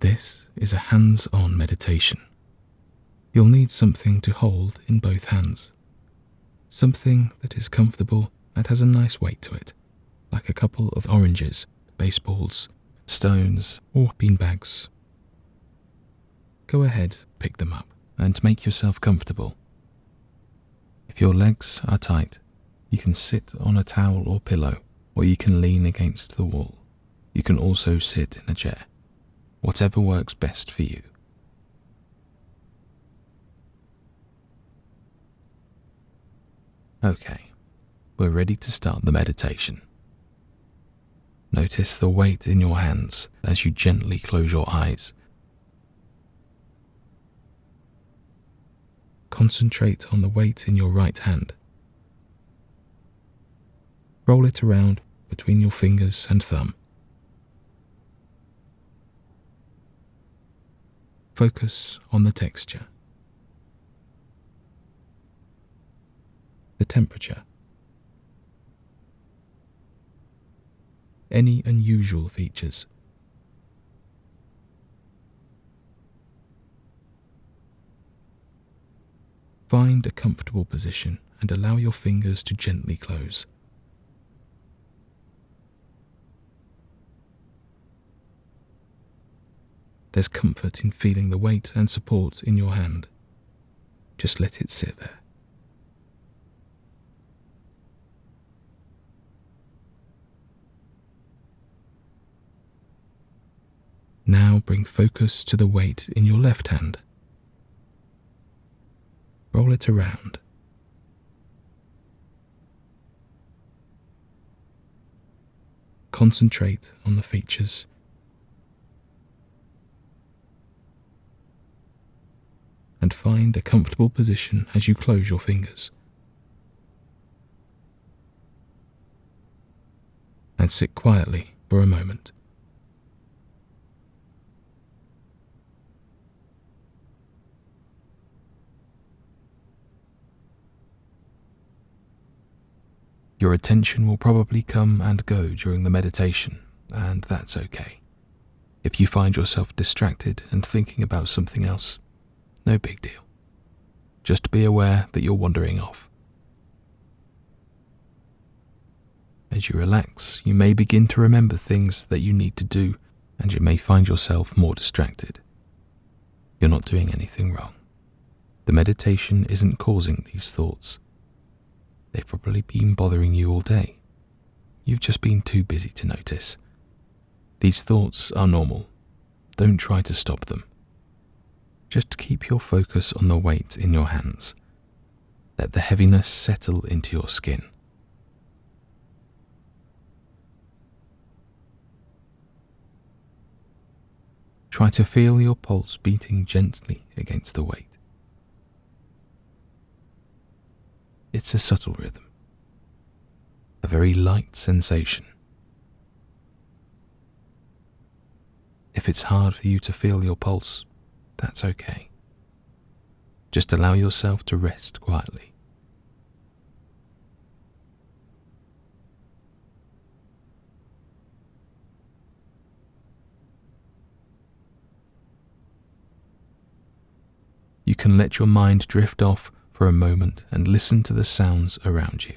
This is a hands-on meditation. You'll need something to hold in both hands. Something that is comfortable and has a nice weight to it, like a couple of oranges, baseballs, stones, or beanbags. Go ahead, pick them up, and make yourself comfortable. If your legs are tight, you can sit on a towel or pillow, or you can lean against the wall. You can also sit in a chair, whatever works best for you. Okay, we're ready to start the meditation. Notice the weight in your hands as you gently close your eyes. Concentrate on the weight in your right hand. Roll it around between your fingers and thumb. Focus on the texture, the temperature, any unusual features. Find a comfortable position and allow your fingers to gently close. There's comfort in feeling the weight and support in your hand. Just let it sit there. Now bring focus to the weight in your left hand. Roll it around. Concentrate on the features. And find a comfortable position as you close your fingers. And sit quietly for a moment. Your attention will probably come and go during the meditation, and that's okay. If you find yourself distracted and thinking about something else, no big deal. Just be aware that you're wandering off. As you relax, you may begin to remember things that you need to do, and you may find yourself more distracted. You're not doing anything wrong. The meditation isn't causing these thoughts. They've probably been bothering you all day. You've just been too busy to notice. These thoughts are normal. Don't try to stop them. Just keep your focus on the weight in your hands. Let the heaviness settle into your skin. Try to feel your pulse beating gently against the weight. It's a subtle rhythm, a very light sensation. If it's hard for you to feel your pulse, that's okay. Just allow yourself to rest quietly. You can let your mind drift off for a moment and listen to the sounds around you.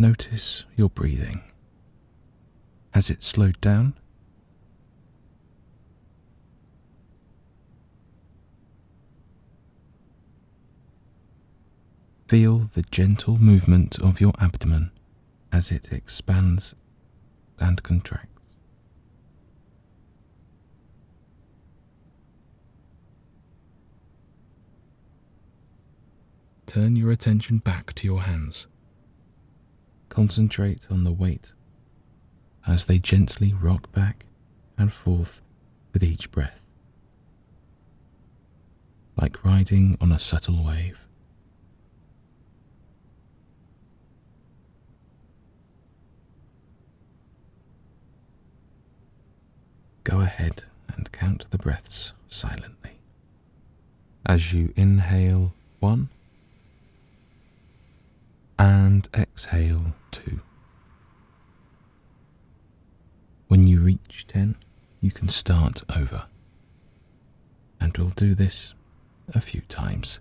Notice your breathing. Has it slowed down? Feel the gentle movement of your abdomen as it expands and contracts. Turn your attention back to your hands. Concentrate on the weight as they gently rock back and forth with each breath, like riding on a subtle wave. Go ahead and count the breaths silently. As you inhale 1 and exhale 2. When you reach 10, you can start over. And we'll do this a few times.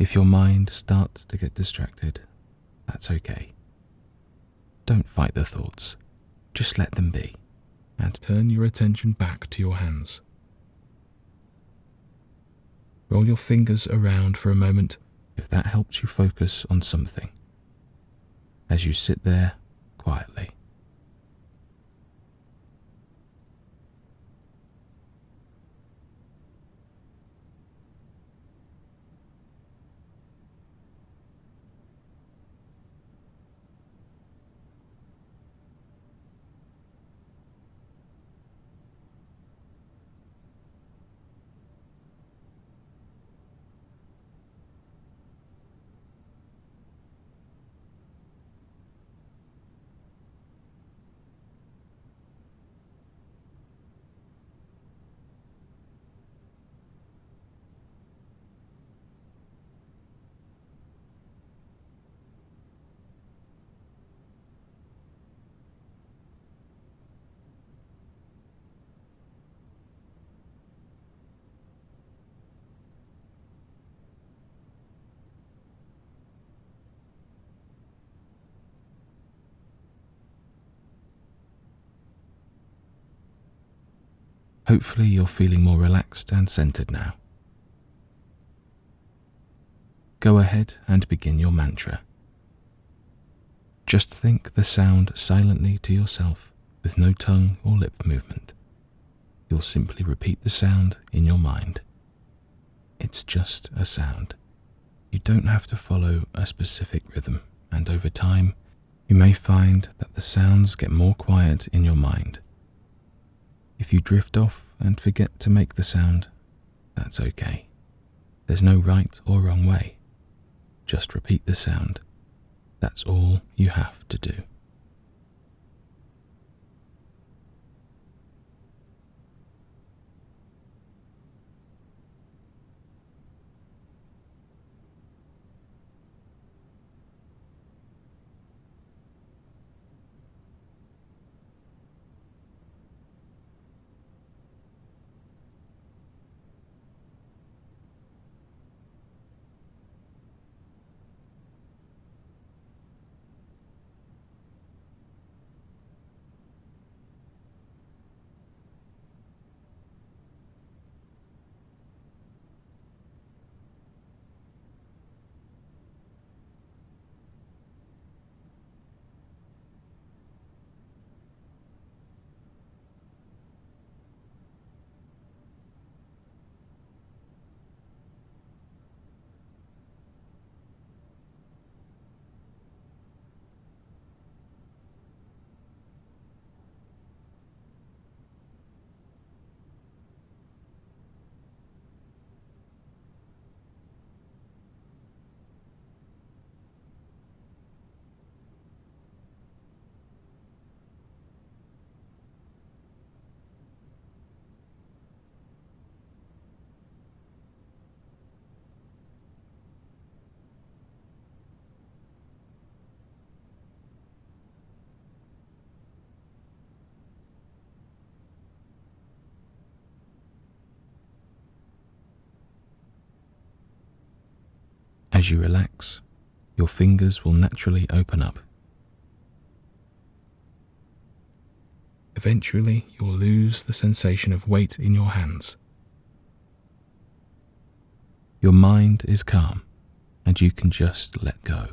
If your mind starts to get distracted, that's okay. Don't fight the thoughts, just let them be, and turn your attention back to your hands. Roll your fingers around for a moment if that helps you focus on something, as you sit there quietly. Hopefully you're feeling more relaxed and centered now. Go ahead and begin your mantra. Just think the sound silently to yourself with no tongue or lip movement. You'll simply repeat the sound in your mind. It's just a sound. You don't have to follow a specific rhythm, and over time, you may find that the sounds get more quiet in your mind. If you drift off and forget to make the sound, that's okay. There's no right or wrong way. Just repeat the sound. That's all you have to do. As you relax, your fingers will naturally open up. Eventually, you'll lose the sensation of weight in your hands. Your mind is calm, and you can just let go.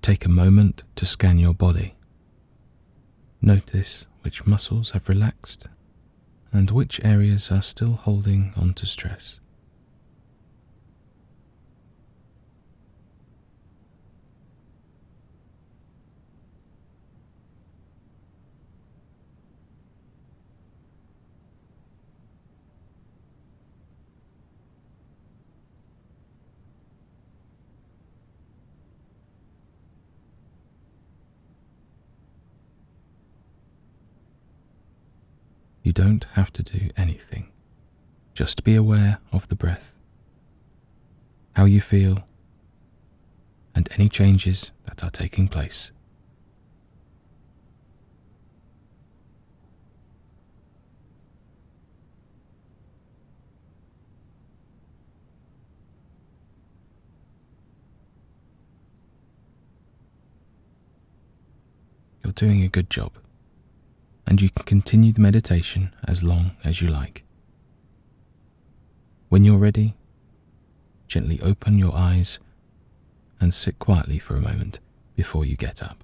Take a moment to scan your body. Notice which muscles have relaxed and which areas are still holding on to stress. You don't have to do anything. Just be aware of the breath, how you feel, and any changes that are taking place. You're doing a good job, and you can continue the meditation as long as you like. When you're ready, gently open your eyes and sit quietly for a moment before you get up.